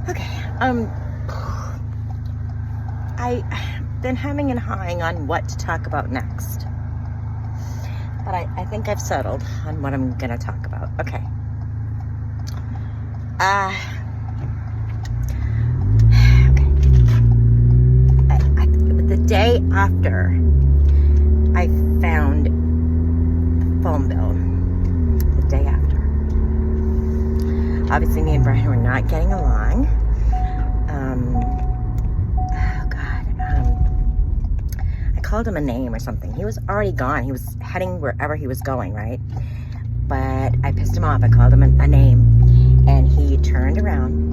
Okay, I've been hemming and hawing on what to talk about next. But I think I've settled on what I'm gonna talk about. Okay. The day after I found the phone bill, the day after. Obviously, me and Brian were not getting along. I called him a name or something. He was already gone. He was heading wherever he was going, right? But I pissed him off. I called him a name, and he turned around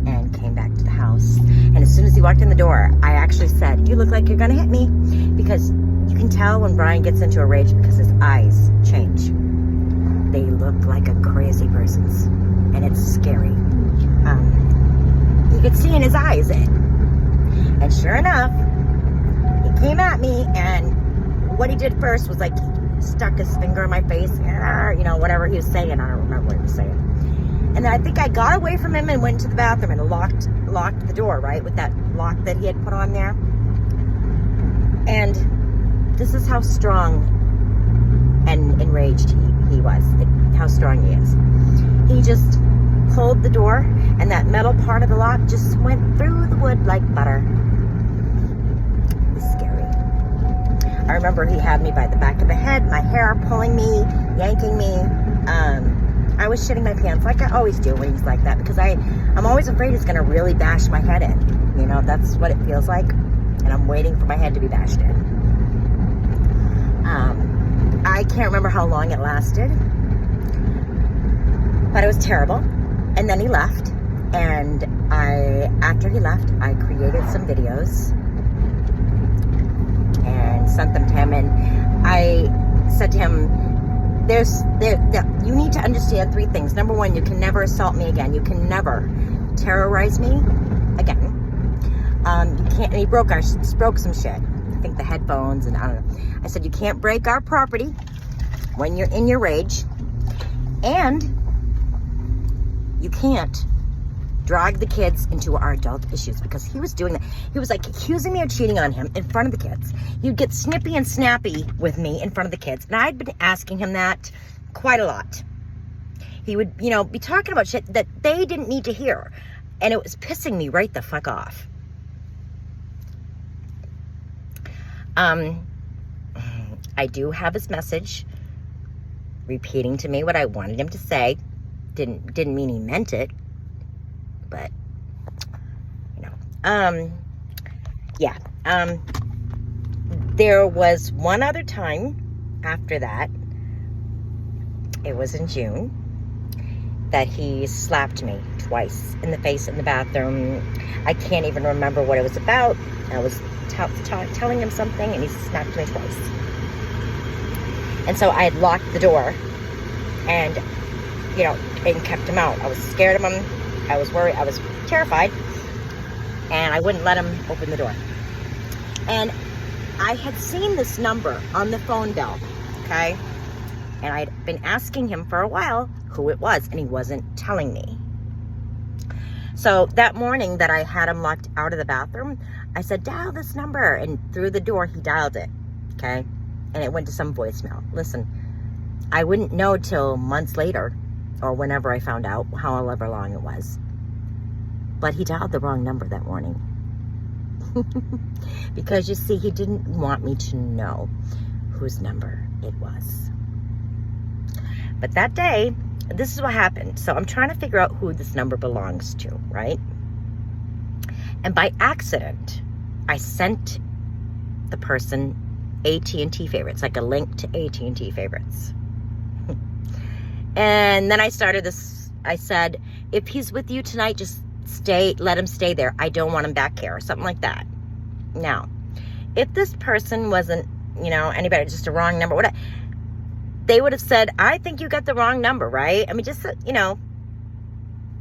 and came back to the house. And as soon as he walked in the door, I actually said, "You look like you're gonna hit me," because you can tell when Brian gets into a rage because his eyes change. They look like a crazy person's, and it's scary. You could see in his eyes it. And sure enough, he came at me, and what he did first was like stuck his finger in my face, you know, whatever he was saying. I don't remember what he was saying. And then I think I got away from him and went to the bathroom and locked the door, right, with that lock that he had put on there. And this is how strong and enraged he was, how strong he is. He just pulled the door, and that metal part of the lock just went through the wood like butter. It was scary. I remember he had me by the back of the head, my hair pulling me, yanking me. I was shitting my pants like I always do when he's like that, because I'm always afraid he's going to really bash my head in. You know, that's what it feels like. And I'm waiting for my head to be bashed in. I can't remember how long it lasted, but it was terrible. And then he left, and after he left, I created some videos and sent them to him, and I said to him, you need to understand 3 things. Number 1, you can never assault me again. You can never terrorize me again. You can't, and he broke some shit. I think the headphones, and I don't know. I said, you can't break our property when you're in your rage, and you can't drag the kids into our adult issues, because he was doing that. He was like accusing me of cheating on him in front of the kids. He'd get snippy and snappy with me in front of the kids. And I'd been asking him that quite a lot. He would, you know, be talking about shit that they didn't need to hear. And it was pissing me right the fuck off. I do have his message repeating to me what I wanted him to say. Didn't mean he meant it, but you know, yeah. There was one other time after that. It was in June that he slapped me twice in the face in the bathroom. I can't even remember what it was about. I was telling him something, and he slapped me twice. And so I had locked the door, and you know, and kept him out. I was scared of him. I was worried. I was terrified. And I wouldn't let him open the door. And I had seen this number on the phone bill, okay? And I'd been asking him for a while who it was, and he wasn't telling me. So that morning that I had him locked out of the bathroom, I said, dial this number. And through the door, he dialed it, okay? And it went to some voicemail. Listen, I wouldn't know till months later, or whenever I found out, however long it was. But he dialed the wrong number that morning. Because you see, he didn't want me to know whose number it was. But that day, this is what happened. So I'm trying to figure out who this number belongs to, right? And by accident, I sent the person AT&T favorites, like a link to AT&T favorites. And then I started this, I said, if he's with you tonight, just let him stay there. I don't want him back here, or something like that. Now, if this person wasn't, you know, anybody, just a wrong number, whatever, they would have said, I think you got the wrong number, right? I mean, just, you know,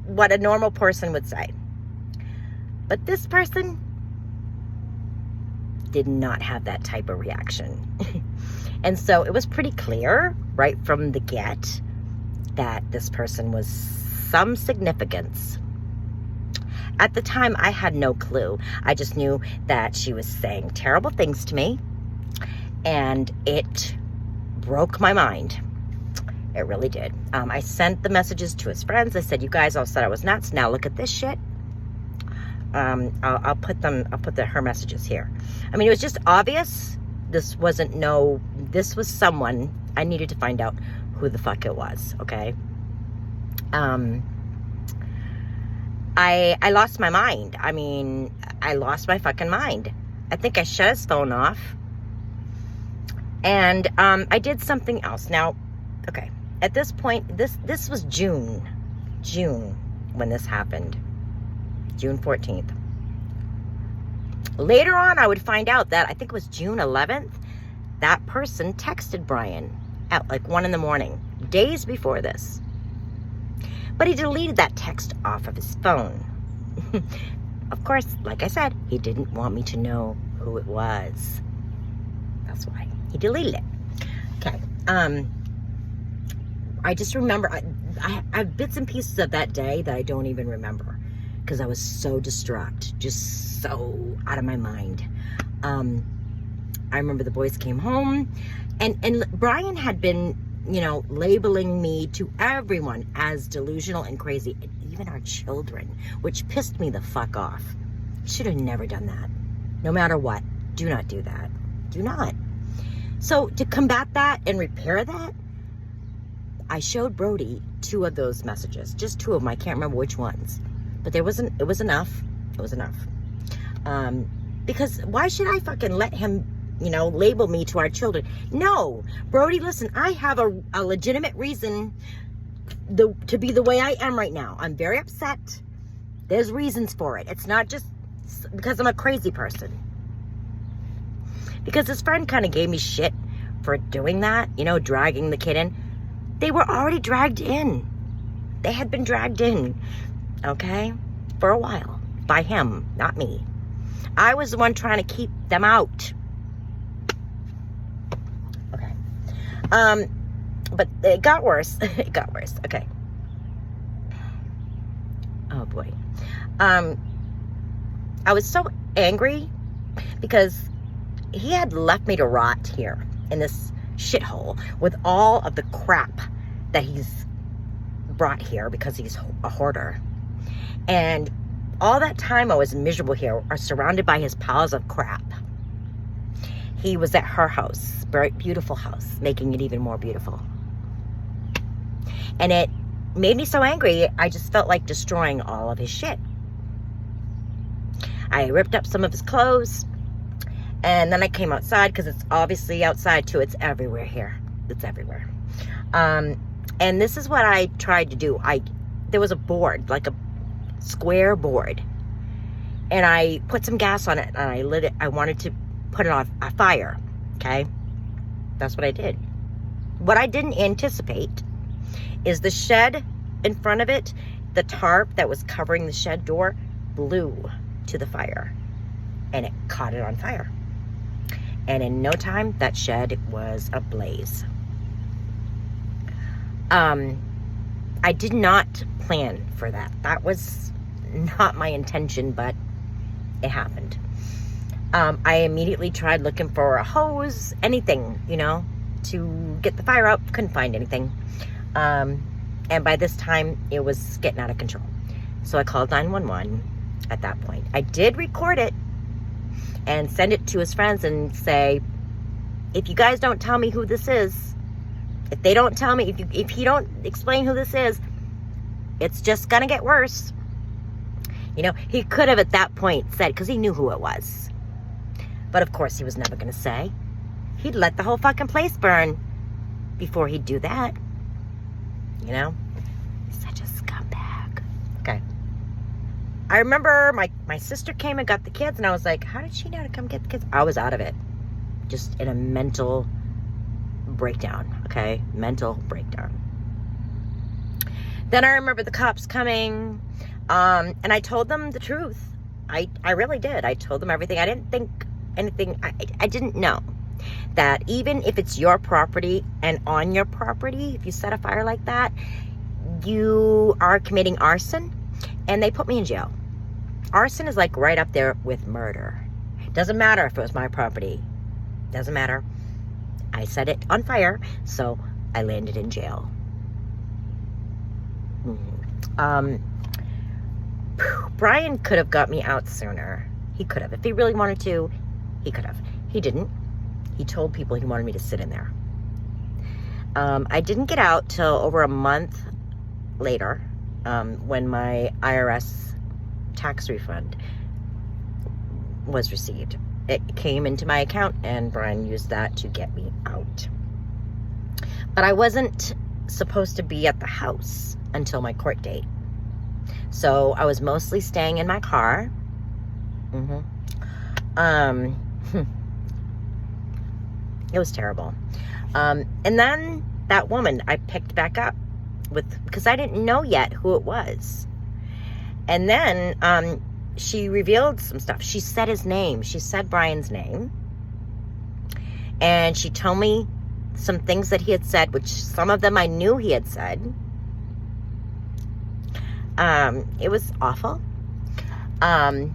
what a normal person would say. But this person did not have that type of reaction. And so it was pretty clear right from the get that this person was some significance. At the time, I had no clue. I just knew that she was saying terrible things to me, and it broke my mind. It really did. I sent the messages to his friends. I said, you guys all said I was nuts. Now look at this shit. I'll put her messages here. I mean, it was just obvious. This was someone. I needed to find out who the fuck it was, okay? I lost my mind. I mean, I lost my fucking mind. I think I shut his phone off. And I did something else. Now, okay, at this point, this was June when this happened. June 14th. Later on, I would find out that I think it was June 11th, that person texted Brian at like 1 a.m, days before this. But he deleted that text off of his phone. Of course, like I said, he didn't want me to know who it was. That's why he deleted it. Okay. I just remember, I have bits and pieces of that day that I don't even remember because I was so distraught, just so out of my mind. I remember the boys came home, and Brian had been, you know, labeling me to everyone as delusional and crazy, and even our children, which pissed me the fuck off. Should have never done that. No matter what, do not do that. Do not. So to combat that and repair that, I showed Brody 2 of those messages, just 2 of them. I can't remember which ones, but it was enough. It was enough. Because why should I fucking let him, you know, label me to our children? No, Brody, listen, I have a legitimate reason to be the way I am right now. I'm very upset. There's reasons for it. It's not just because I'm a crazy person. Because his friend kind of gave me shit for doing that, you know, dragging the kid in. They were already dragged in. They had been dragged in, okay, for a while by him, not me. I was the one trying to keep them out. Okay. But it got worse. It got worse. Okay. Oh boy. I was so angry because he had left me to rot here in this shithole with all of the crap that he's brought here because he's a hoarder. And all that time I was miserable here, are surrounded by his piles of crap. He was at her house, very beautiful house, making it even more beautiful. And it made me so angry, I just felt like destroying all of his shit. I ripped up some of his clothes, and then I came outside, because it's obviously outside too. It's everywhere here. It's everywhere. And this is what I tried to do. There was a board, like a square board, and I put some gas on it, and I lit it. I wanted to put it on a fire, okay? That's what I did. What I didn't anticipate is the shed in front of it, the tarp that was covering the shed door blew to the fire, and it caught it on fire. And in no time, that shed was ablaze. I did not plan for that. That was not my intention, but it happened. I immediately tried looking for a hose, anything, you know, to get the fire out. Couldn't find anything. And by this time, it was getting out of control. So I called 911 at that point. I did record it and send it to his friends and say, if you guys don't tell me who this is, if they don't tell me, if he don't explain who this is, it's just gonna get worse. You know, he could have at that point said, because he knew who it was. But of course he was never gonna say. He'd let the whole fucking place burn before he'd do that. You know? He's such a scumbag. Okay. I remember my sister came and got the kids, and I was like, how did she know to come get the kids? I was out of it. Just in a mental breakdown, okay? Mental breakdown. Then I remember the cops coming, and I told them the truth. I really did. I told them everything. I didn't think anything. I didn't know that even if it's your property and on your property, if you set a fire like that, you are committing arson, and they put me in jail. Arson is like right up there with murder. Doesn't matter if it was my property. Doesn't matter. I set it on fire, so I landed in jail. Brian could have got me out sooner. He could have. If he really wanted to, he could have. He didn't. He told people he wanted me to sit in there. I didn't get out till over a month later, when my IRS tax refund was received. It came into my account, and Brian used that to get me out. But I wasn't supposed to be at the house until my court date. So I was mostly staying in my car. It was terrible. And then that woman I picked back up because I didn't know yet who it was. And then she revealed some stuff. She said his name. She said Brian's name. And she told me some things that he had said, which some of them I knew he had said. It was awful. And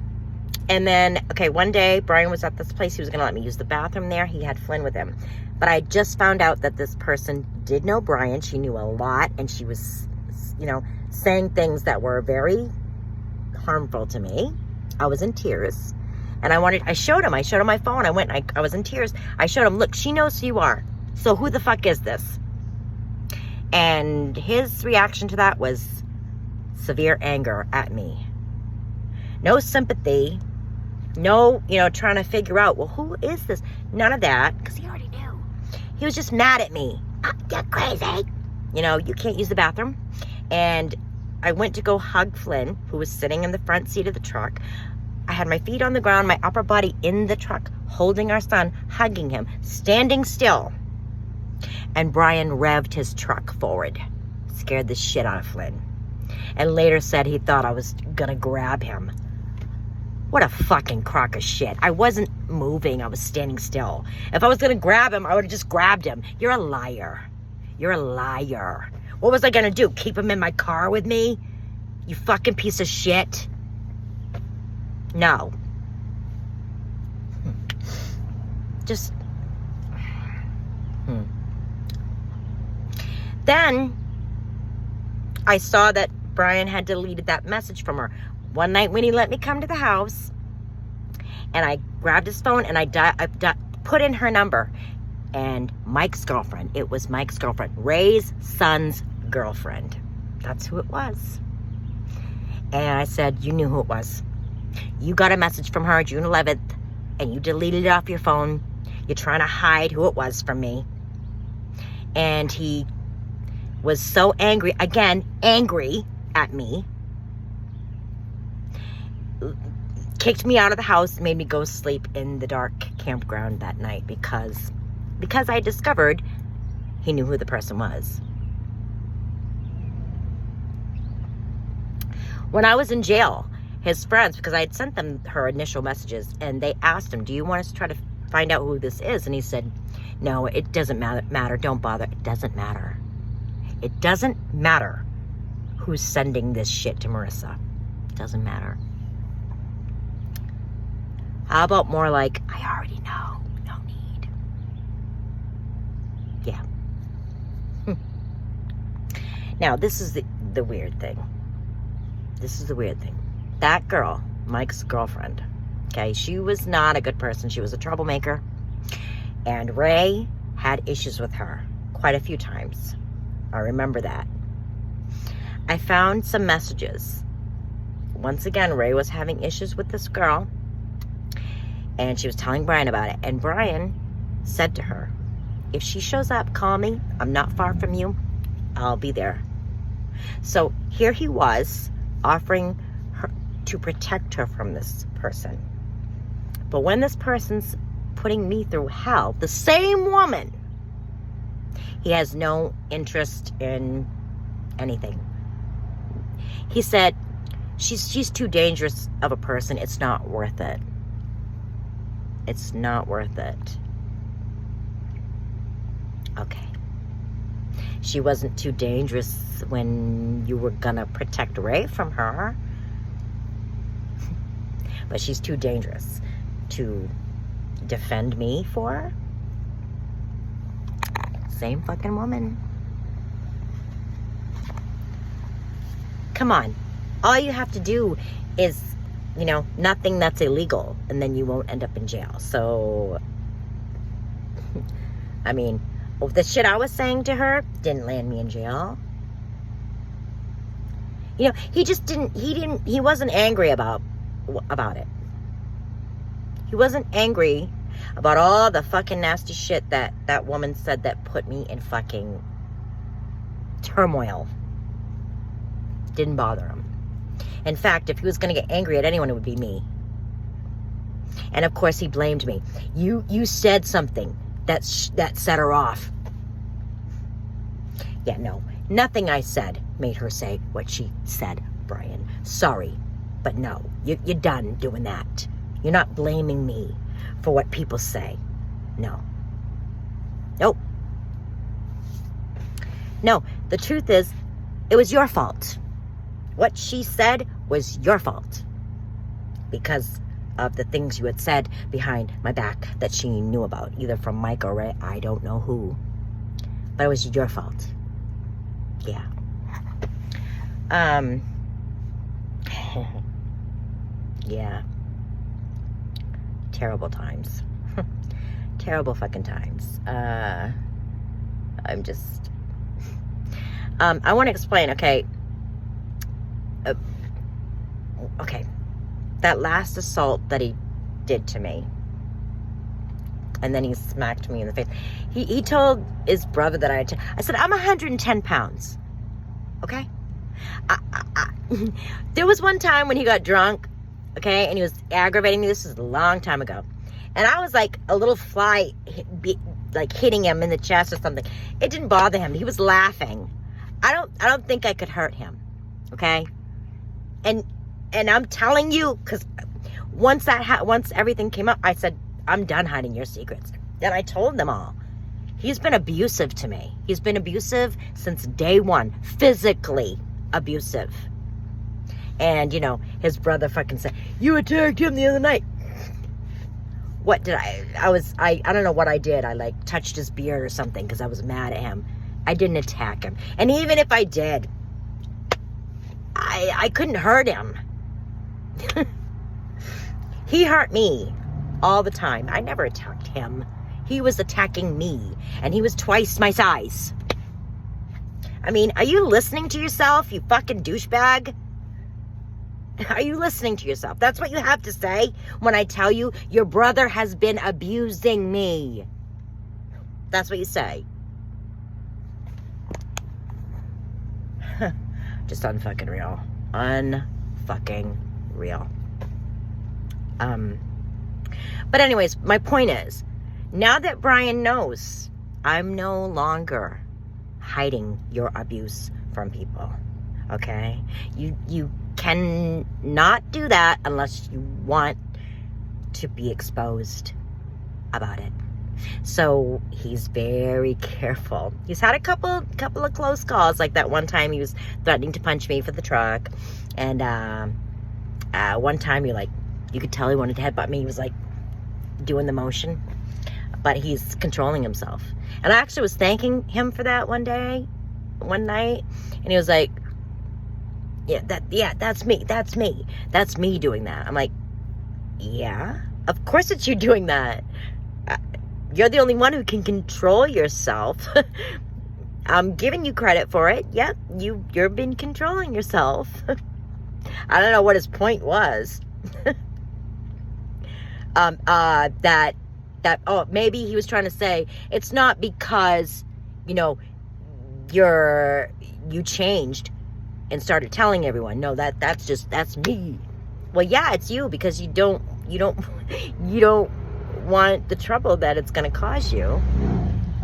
then, okay, one day Brian was at this place. He was going to let me use the bathroom there. He had Flynn with him. But I just found out that this person did know Brian. She knew a lot, and she was, saying things that were very harmful to me. I was in tears. And I showed him my phone. I was in tears. I showed him, look, she knows who you are. So who the fuck is this? And his reaction to that was severe anger at me. No sympathy. No, trying to figure out, well, who is this? None of that, because he already knew. He was just mad at me. You're crazy. You can't use the bathroom. And I went to go hug Flynn, who was sitting in the front seat of the truck. I had my feet on the ground, my upper body in the truck, holding our son, hugging him, standing still. And Brian revved his truck forward. Scared the shit out of Flynn. And later said he thought I was gonna grab him. What a fucking crock of shit. I wasn't moving. I was standing still. If I was going to grab him, I would have just grabbed him. You're a liar. You're a liar. What was I going to do? Keep him in my car with me? You fucking piece of shit. No. Just. Then I saw that Brian had deleted that message from her. One night when he let me come to the house, and I grabbed his phone and I put in her number, and Mike's girlfriend. It was Mike's girlfriend, Ray's son's girlfriend. That's who it was. And I said, you knew who it was. You got a message from her June 11th, and you deleted it off your phone. You're trying to hide who it was from me. And he was so angry, again, angry at me. Kicked me out of the house, made me go sleep in the dark campground that night because I discovered he knew who the person was. When I was in jail, his friends, because I had sent them her initial messages, and they asked him, do you want us to try to find out who this is? And he said, no, it doesn't matter. Don't bother. It doesn't matter. It doesn't matter who's sending this shit to Marissa. It doesn't matter. How about more like, I already know, no need. Yeah. Now, this is the weird thing. This is the weird thing. That girl, Mike's girlfriend, okay, she was not a good person. She was a troublemaker. And Ray had issues with her quite a few times. I remember that. I found some messages. Once again, Ray was having issues with this girl. And she was telling Brian about it. And Brian said to her, if she shows up, call me. I'm not far from you. I'll be there. So here he was offering her to protect her from this person. But when this person's putting me through hell, the same woman, he has no interest in anything. He said, she's too dangerous of a person. It's not worth it. It's not worth it. Okay. She wasn't too dangerous when you were gonna protect Ray from her. but she's too dangerous to defend me for. Same fucking woman. Come on. All you have to do is, you know, nothing that's illegal, and then you won't end up in jail. So, I mean, the shit I was saying to her didn't land me in jail. You know, he wasn't angry about it. He wasn't angry about all the fucking nasty shit that woman said that put me in fucking turmoil. Didn't bother him. In fact, if he was going to get angry at anyone, it would be me. And of course, he blamed me. You said something that set her off. Yeah, no. Nothing I said made her say what she said, Brian. Sorry, but no. You're done doing that. You're not blaming me for what people say. No. Nope. No, the truth is, it was your fault. What she said was your fault. Because of the things you had said behind my back that she knew about. Either from Mike or Ray, I don't know who. But it was your fault. Yeah. Yeah. Terrible times. Terrible fucking times. I'm just... I want to explain, okay. Okay. That last assault that he did to me. And then he smacked me in the face. He told his brother that I said, I'm 110 pounds. Okay? There was one time when he got drunk, okay, and he was aggravating me. This was a long time ago. And I was like a little fly, like hitting him in the chest or something. It didn't bother him. He was laughing. I don't think I could hurt him. Okay? And I'm telling you, because once everything came up, I said, I'm done hiding your secrets. Then I told them all. He's been abusive to me. He's been abusive since day one. Physically abusive. And, you know, his brother fucking said, you attacked him the other night. What did I don't know what I did. I like touched his beard or something because I was mad at him. I didn't attack him. And even if I did, I couldn't hurt him. He hurt me all the time. I never attacked him. He was attacking me, and he was twice my size. I mean, are you listening to yourself, you fucking douchebag? Are you listening to yourself? That's what you have to say when I tell you your brother has been abusing me. That's what you say. Just unfucking real. Unfucking real. But anyways, my point is, now that Brian knows, I'm no longer hiding your abuse from people. Okay? You can not do that unless you want to be exposed about it. So he's very careful. He's had a couple of close calls, like that one time he was threatening to punch me for the truck, and one time you could tell he wanted to headbutt me. He was like doing the motion, but he's controlling himself. And I actually was thanking him for that one night, and he was like, that's me doing that. I'm like, yeah, of course it's you doing that. You're the only one who can control yourself. I'm giving you credit for it. Yep, you've been controlling yourself. I don't know what his point was. Maybe he was trying to say it's not because, you know, you changed and started telling everyone. No, that's me. Well, yeah, it's you, because you don't want the trouble that it's going to cause you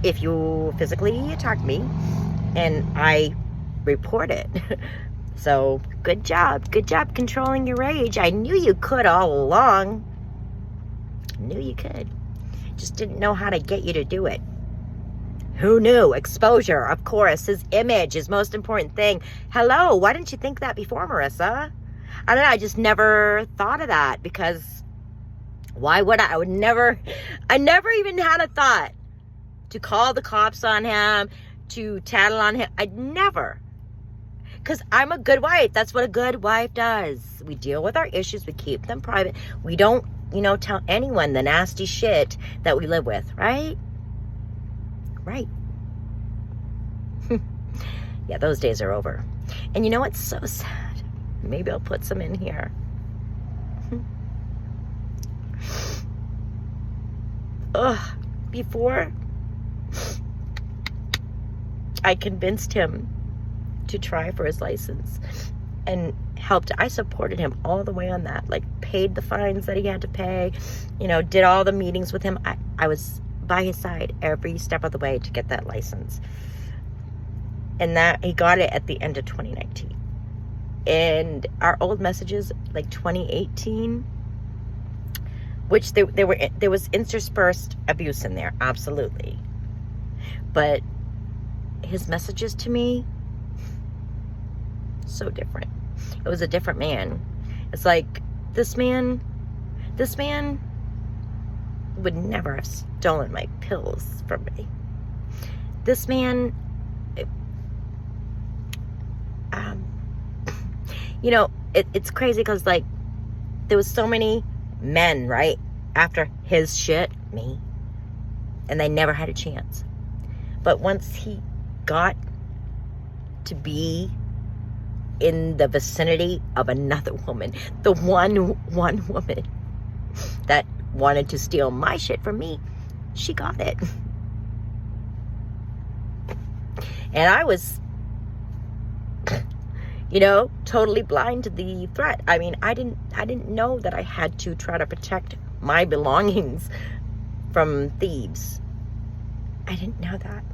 if you physically attack me and I report it. So good job controlling your rage. I knew you could all along. Knew you could. Just didn't know how to get you to do it. Who knew? Exposure, of course. His image is most important thing. Hello, why didn't you think that before, Marissa? I don't know, I just never thought of that, because why would I? I never even had a thought to call the cops on him, to tattle on him. I'd never. Because I'm a good wife. That's what a good wife does. We deal with our issues. We keep them private. We don't, tell anyone the nasty shit that we live with, right? Right. Yeah, those days are over. And you know what's so sad? Maybe I'll put some in here. Ugh. Before I convinced him to try for his license and helped, I supported him all the way on that, like paid the fines that he had to pay, did all the meetings with him. I was by his side every step of the way to get that license. And that he got it at the end of 2019. And our old messages, like 2018, which there was interspersed abuse in there, absolutely. But his messages to me, so different. It was a different man. It's like, this man would never have stolen my pills from me. This man, it's crazy, because like, there was so many men, right, after his shit, me, and they never had a chance. But once he got to be in the vicinity of another woman, the one woman that wanted to steal my shit from me, she got it. And I was, totally blind to the threat. I mean, I didn't know that I had to try to protect my belongings from thieves. I didn't know that.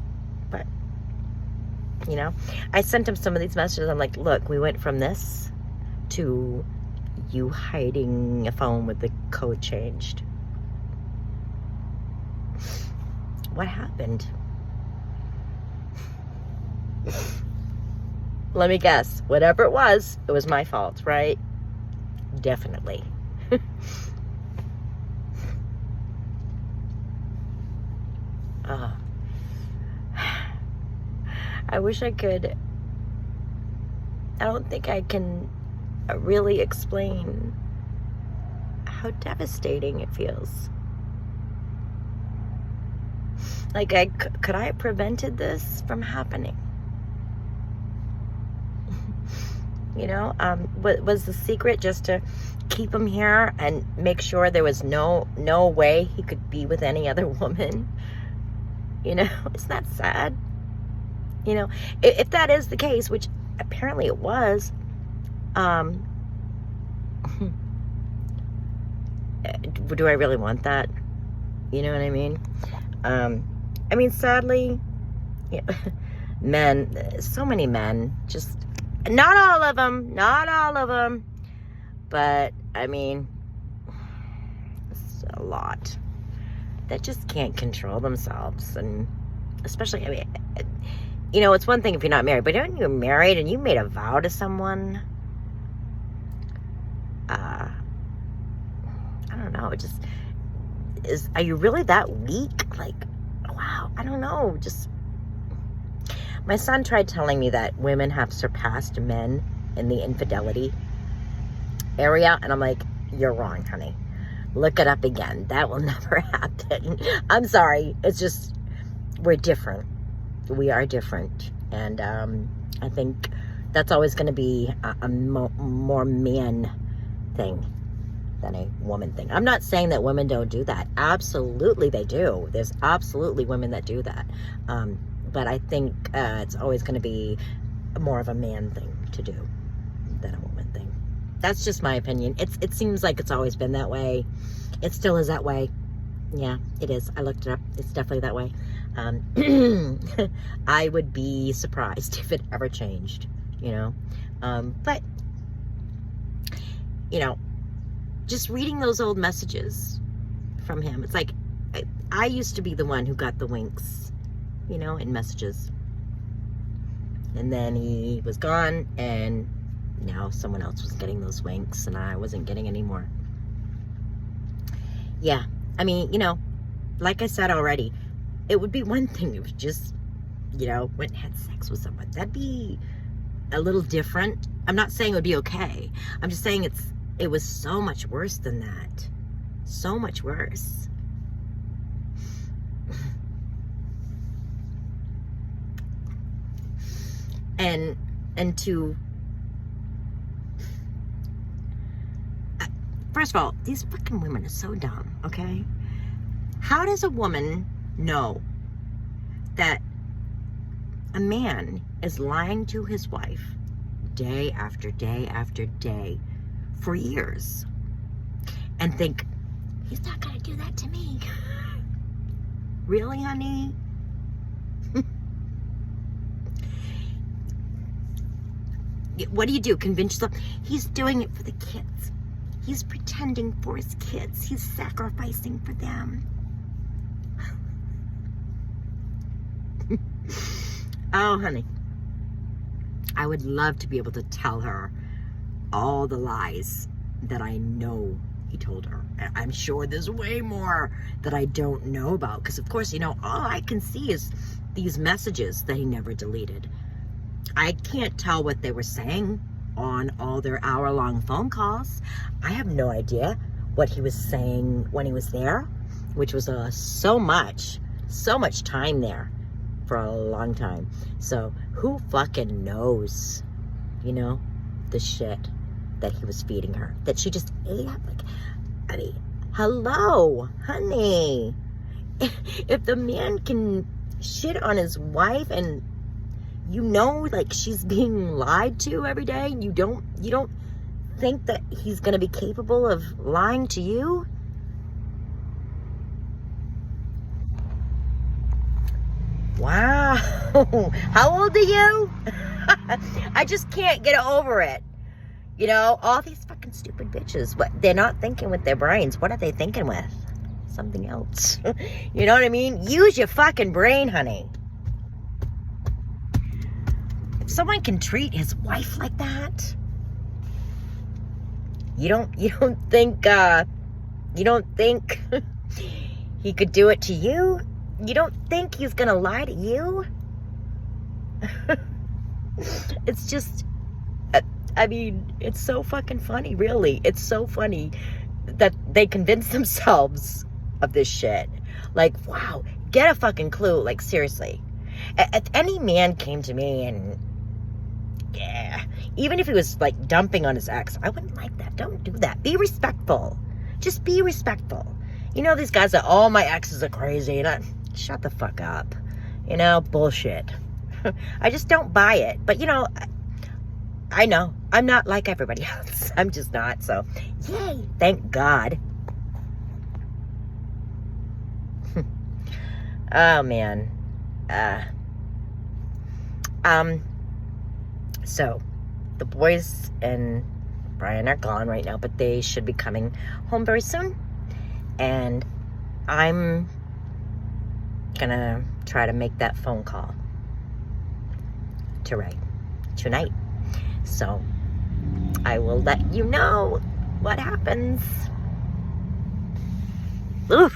But I sent him some of these messages. I'm like, look, we went from this to you hiding a phone with the code changed. What happened? Let me guess. Whatever it was my fault, right? Definitely. I wish I could. I don't think I can really explain how devastating it feels. Like, could I have prevented this from happening? Was the secret just to keep him here and make sure there was no way he could be with any other woman? Isn't that sad? If that is the case, which apparently it was, do I really want that? You know what I mean? Sadly, men, so many men, just, not all of them, but, it's a lot that just can't control themselves. And especially, it's one thing if you're not married, but when you're married and you made a vow to someone, I don't know, it just are you really that weak? Like, wow, I don't know. Just, my son tried telling me that women have surpassed men in the infidelity area, and I'm like, you're wrong, honey. Look it up again. That will never happen. I'm sorry. It's just, we're different. We are different. And I think that's always going to be a more man thing than a woman thing. I'm not saying that women don't do that. Absolutely they do. There's absolutely women that do that. But I think it's always going to be more of a man thing to do than a woman thing. That's just my opinion. It seems like it's always been that way. It still is that way. Yeah, it is. I looked it up. It's definitely that way. I would be surprised if it ever changed, but, just reading those old messages from him, it's like, I used to be the one who got the winks, in messages. And then he was gone, and Now someone else was getting those winks and I wasn't getting any more. Yeah, I mean, you know, like I said already, it would be one thing if just, you know, went and had sex with someone. That'd be a little different. I'm not saying it would be okay. I'm just saying it was so much worse than that. So much worse. And to, first of all, these fucking women are so dumb, okay? How does a woman know that a man is lying to his wife day after day after day for years and think, he's not gonna do that to me? Really, honey? What do? Convince yourself? He's doing it for the kids. He's pretending for his kids. He's sacrificing for them. Oh, honey. I would love to be able to tell her all the lies that I know he told her. I'm sure there's way more that I don't know about. Because, of course, you know, all I can see is these messages that he never deleted. I can't tell what they were saying on all their hour-long phone calls. I have no idea what he was saying when he was there, which was so much time there for a long time. So who fucking knows, you know, the shit that he was feeding her, that she just ate up. Like, I mean, hello, honey. If the man can shit on his wife and you know, like, she's being lied to every day, you don't think that he's gonna be capable of lying to you? Wow. How old are you? I just can't get over it. You know, all these fucking stupid bitches, what, they're not thinking with their brains. What are they thinking with? Something else. You know what I mean? Use your fucking brain, honey. If someone can treat his wife like that, you don't think he could do it to you? You don't think he's gonna lie to you? It's just, I mean, it's so fucking funny, really. It's so funny that they convince themselves of this shit. Like, wow, get a fucking clue. Like, seriously. If any man came to me and, yeah, even if he was, like, dumping on his ex, I wouldn't like that. Don't do that. Be respectful. Just be respectful. You know, these guys are, oh, my exes are crazy. And shut the fuck up. You know, bullshit. I just don't buy it. But, you know, I know. I'm not like everybody else. I'm just not. So, yay. Thank God. Oh, man. So, the boys and Brian are gone right now, but they should be coming home very soon. And I'm gonna try to make that phone call to Ray tonight. So, I will let you know what happens. Oof.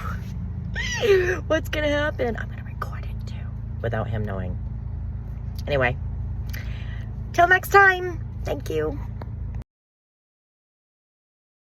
What's gonna happen? I'm gonna record it too, without him knowing. Anyway, till next time. Thank you.